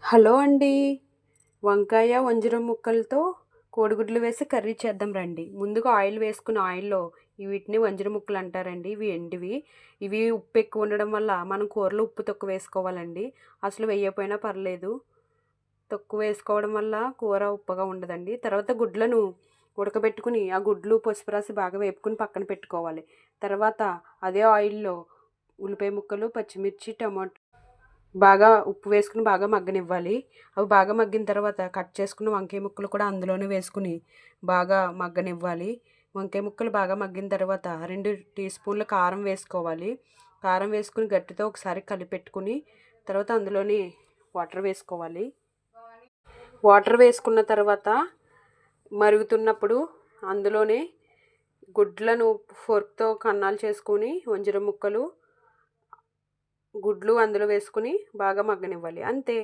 Hello అండి. వంకాయ, వంజరం ముక్కలతో కోడిగుడ్లు వేసి కర్రీ చేద్దాం రండి. ముందుగా ఆయిల్ వేసుకుని ఆయిల్‌లో వీటిని వంజరం ముక్కలు అంటారండి. ఇవి ఎండివి. ఇవి ఉప్పు ఎక్కువ ఉండడం వల్ల మనం కూరలో ఉప్పు తక్కువ వేసుకోవాలండి. అసలు వేయకపోయినా పర్లేదు. తక్కువ వేసుకోవడం వల్ల కూర ఉప్పుగా ఉండదండి. తర్వాత గుడ్లను ఉడకబెట్టుకుని ఆ గుడ్లు పసుపు రాసి బాగా వేపుకొని పక్కన పెట్టుకోవాలి. తర్వాత అదే ఆయిల్‌లో ఉల్లిపాయ ముక్కలు, పచ్చిమిర్చి, టమాటో బాగా ఉప్పు వేసుకుని బాగా మగ్గనివ్వాలి. అవి బాగా మగ్గిన తర్వాత కట్ చేసుకున్న వంకాయ ముక్కలు కూడా అందులోనే వేసుకుని బాగా మగ్గనివ్వాలి. వంకాయ ముక్కలు బాగా మగ్గిన తర్వాత 2 టీ స్పూన్ల కారం వేసుకోవాలి. కారం వేసుకుని గట్టితో ఒకసారి కలిపెట్టుకుని తర్వాత అందులోని వాటర్ వేసుకోవాలి. వాటర్ వేసుకున్న తర్వాత మరుగుతున్నప్పుడు అందులోనే గుడ్లను ఫోర్క్‌తో కన్నాలు చేసుకొని వంజరం ముక్కలు, గుడ్లు అందులో వేసుకుని బాగా మగ్గనివ్వాలి. అంతే.